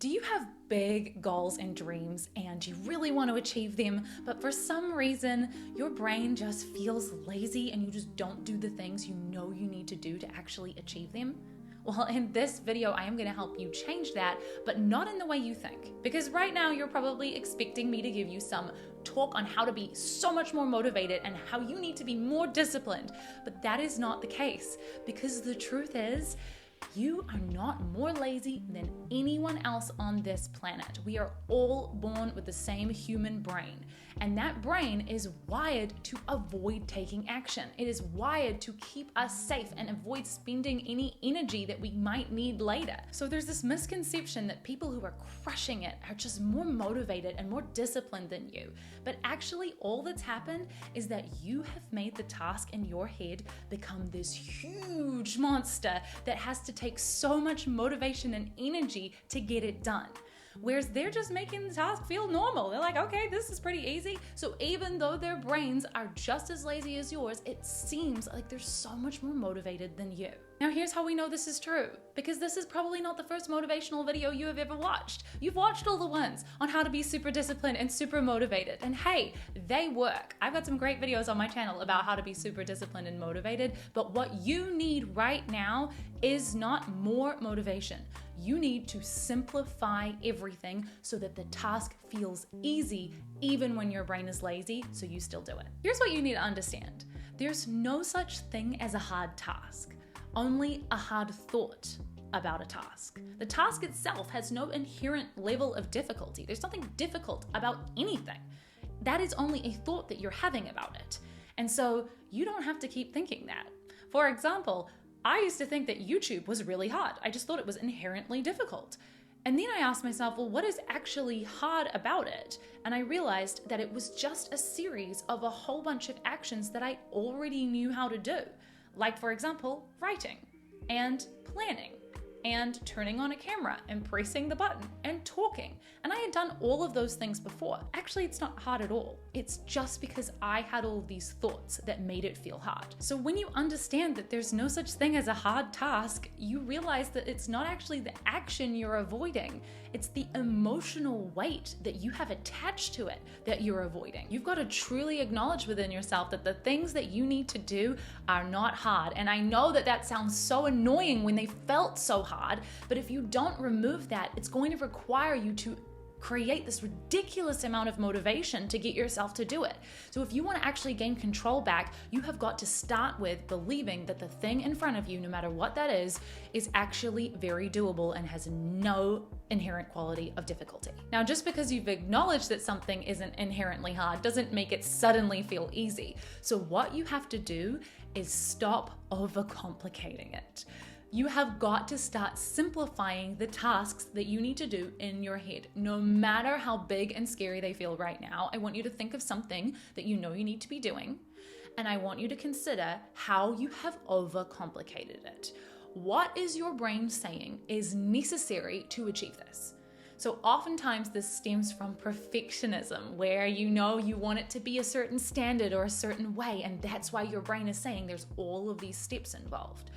Do you have big goals and dreams and you really want to achieve them, but for some reason your brain just feels lazy and you just don't do the things you know you need to do to actually achieve them? Well, in this video, I am going to help you change that, but not in the way you think. Because right now you're probably expecting me to give you some talk on how to be so much more motivated and how you need to be more disciplined. But that is not the case, because the truth is, you are not more lazy than anyone else on this planet. We are all born with the same human brain, and that brain is wired to avoid taking action. It is wired to keep us safe and avoid spending any energy that we might need later. So there's this misconception that people who are crushing it are just more motivated and more disciplined than you. But actually, all that's happened is that you have made the task in your head become this huge monster that has to take so much motivation and energy to get it done. Whereas they're just making the task feel normal. They're like, okay, this is pretty easy. So even though their brains are just as lazy as yours, it seems like they're so much more motivated than you. Now here's how we know this is true, because this is probably not the first motivational video you have ever watched. You've watched all the ones on how to be super disciplined and super motivated, and hey, they work. I've got some great videos on my channel about how to be super disciplined and motivated, but what you need right now is not more motivation. You need to simplify everything so that the task feels easy even when your brain is lazy, so you still do it. Here's what you need to understand. There's no such thing as a hard task. Only a hard thought about a task. The task itself has no inherent level of difficulty. There's nothing difficult about anything. That is only a thought that you're having about it. And so you don't have to keep thinking that. For example, I used to think that YouTube was really hard. I just thought it was inherently difficult. And then I asked myself, well, what is actually hard about it? And I realized that it was just a series of a whole bunch of actions that I already knew how to do. Like, for example, writing and planning and turning on a camera and pressing the button and talking. And I had done all of those things before. Actually, it's not hard at all. It's just because I had all of these thoughts that made it feel hard. So when you understand that there's no such thing as a hard task, you realize that it's not actually the action you're avoiding. It's the emotional weight that you have attached to it that you're avoiding. You've got to truly acknowledge within yourself that the things that you need to do are not hard. And I know that that sounds so annoying when they felt so hard, but if you don't remove that, it's going to require you to create this ridiculous amount of motivation to get yourself to do it. So if you want to actually gain control back, you have got to start with believing that the thing in front of you, no matter what that is actually very doable and has no inherent quality of difficulty. Now, just because you've acknowledged that something isn't inherently hard doesn't make it suddenly feel easy. So what you have to do is stop overcomplicating it. You have got to start simplifying the tasks that you need to do in your head. No matter how big and scary they feel right now, I want you to think of something that you know you need to be doing, and I want you to consider how you have overcomplicated it. What is your brain saying is necessary to achieve this? So oftentimes this stems from perfectionism, where you know you want it to be a certain standard or a certain way, and that's why your brain is saying there's all of these steps involved.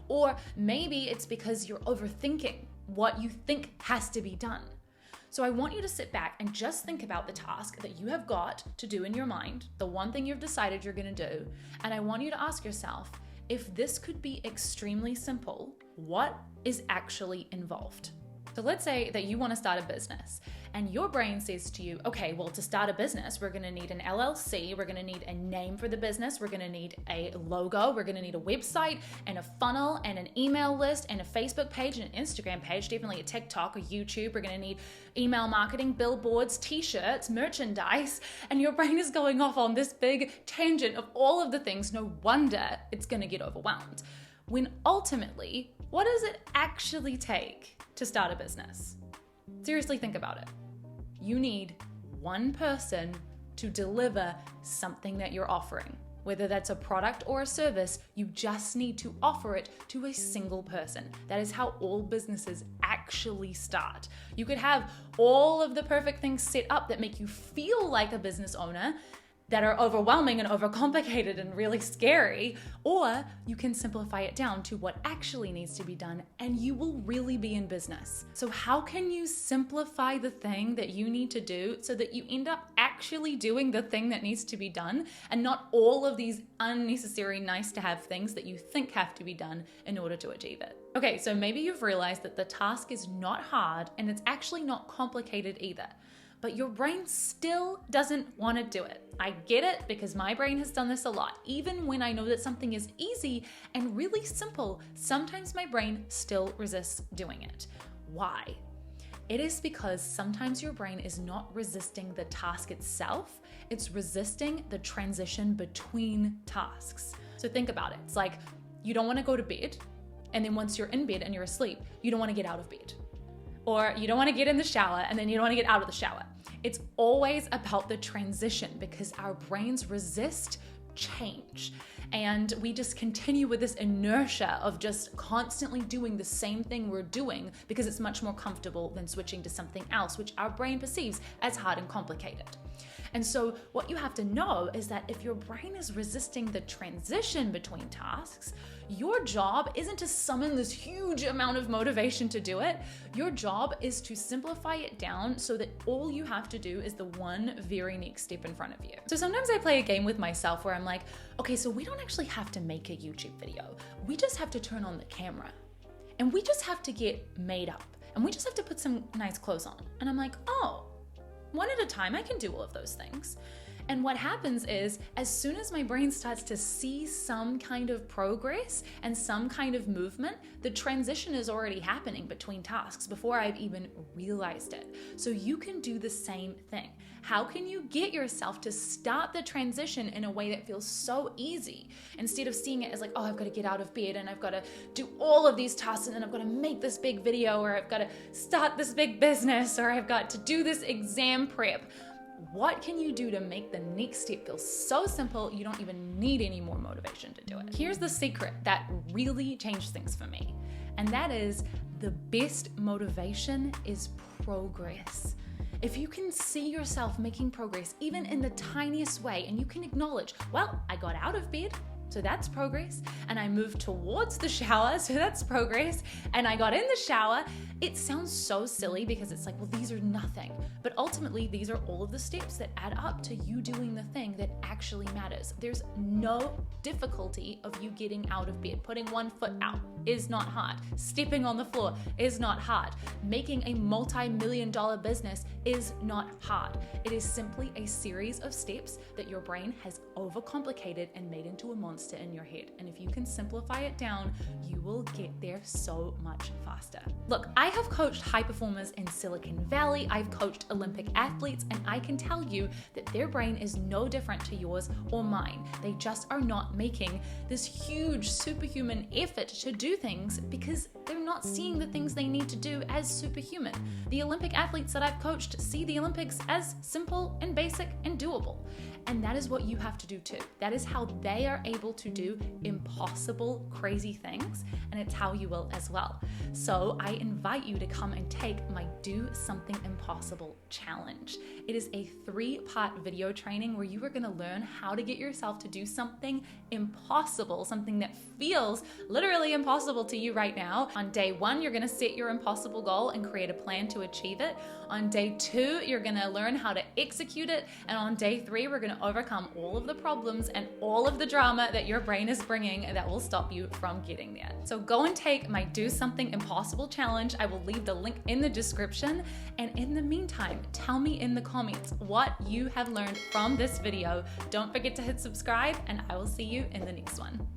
Or maybe it's because you're overthinking what you think has to be done. So I want you to sit back and just think about the task that you have got to do in your mind, the one thing you've decided you're going to do, and I want you to ask yourself, if this could be extremely simple, what is actually involved? So let's say that you want to start a business and your brain says to you, okay, well, to start a business, we're going to need an LLC, we're going to need a name for the business, we're going to need a logo, we're going to need a website and a funnel and an email list and a Facebook page and an Instagram page, definitely a TikTok or YouTube. We're going to need email marketing, billboards, t-shirts, merchandise, and your brain is going off on this big tangent of all of the things. No wonder it's going to get overwhelmed. When ultimately, what does it actually take to start a business? Seriously, think about it. You need one person to deliver something that you're offering. Whether that's a product or a service, you just need to offer it to a single person. That is how all businesses actually start. You could have all of the perfect things set up that make you feel like a business owner. that are overwhelming and overcomplicated and really scary, or you can simplify it down to what actually needs to be done, and you will really be in business. So how can you simplify the thing that you need to do so that you end up actually doing the thing that needs to be done and not all of these unnecessary nice to have things that you think have to be done in order to achieve it? Okay, so maybe you've realized that the task is not hard and it's actually not complicated either, but your brain still doesn't want to do it. I get it, because my brain has done this a lot. Even when I know that something is easy and really simple, sometimes my brain still resists doing it. Why? It is because sometimes your brain is not resisting the task itself, it's resisting the transition between tasks. So think about it. It's like you don't want to go to bed, and then once you're in bed and you're asleep, you don't want to get out of bed. Or you don't want to get in the shower and then you don't want to get out of the shower. It's always about the transition, because our brains resist change. And we just continue with this inertia of just constantly doing the same thing we're doing because it's much more comfortable than switching to something else, which our brain perceives as hard and complicated. And so what you have to know is that if your brain is resisting the transition between tasks, your job isn't to summon this huge amount of motivation to do it. Your job is to simplify it down so that all you have to do is the one very next step in front of you. So sometimes I play a game with myself where I'm like, okay, so we don't actually have to make a YouTube video. We just have to turn on the camera, and we just have to get made up, and we just have to put some nice clothes on. And I'm like, oh, one at a time, I can do all of those things. And what happens is, as soon as my brain starts to see some kind of progress and some kind of movement, the transition is already happening between tasks before I've even realized it. So you can do the same thing. How can you get yourself to start the transition in a way that feels so easy, instead of seeing it as like, oh, I've got to get out of bed and I've got to do all of these tasks, and then I've got to make this big video, or I've got to start this big business, or I've got to do this exam prep. What can you do to make the next step feel so simple you don't even need any more motivation to do it? Here's the secret that really changed things for me, and that is the best motivation is progress. If you can see yourself making progress, even in the tiniest way, and you can acknowledge, well, I got out of bed, so that's progress, and I moved towards the shower, so that's progress, and I got in the shower. It sounds so silly because it's like, well, these are nothing, but ultimately these are all of the steps that add up to you doing the thing that actually matters. There's no difficulty of you getting out of bed. Putting one foot out is not hard. Stepping on the floor is not hard. Making a multi-million-dollar business is not hard. It is simply a series of steps that your brain has overcomplicated and made into a monster in your head. And if you can simplify it down, you will get there so much faster. Look, I have coached high performers in Silicon Valley. I've coached Olympic athletes, and I can tell you that their brain is no different to yours or mine. They just are not making this huge superhuman effort to do things because they're not seeing the things they need to do as superhuman. The Olympic athletes that I've coached see the Olympics as simple and basic and doable. And that is what you have to do too. That is how they are able to do impossible, crazy things, and it's how you will as well. So I invite you to come and take my Do Something Impossible challenge. It is a 3-part video training where you are going to learn how to get yourself to do something impossible, something that feels literally impossible to you right now. On day 1, you're going to set your impossible goal and create a plan to achieve it. On day 2, you're going to learn how to execute it. And on day 3, we're going to overcome all of the problems and all of the drama that your brain is bringing that will stop you from getting there. So go and take my Do Something Impossible challenge. I will leave the link in the description. And in the meantime, tell me in the comments what you have learned from this video. Don't forget to hit subscribe, and I will see you in the next one.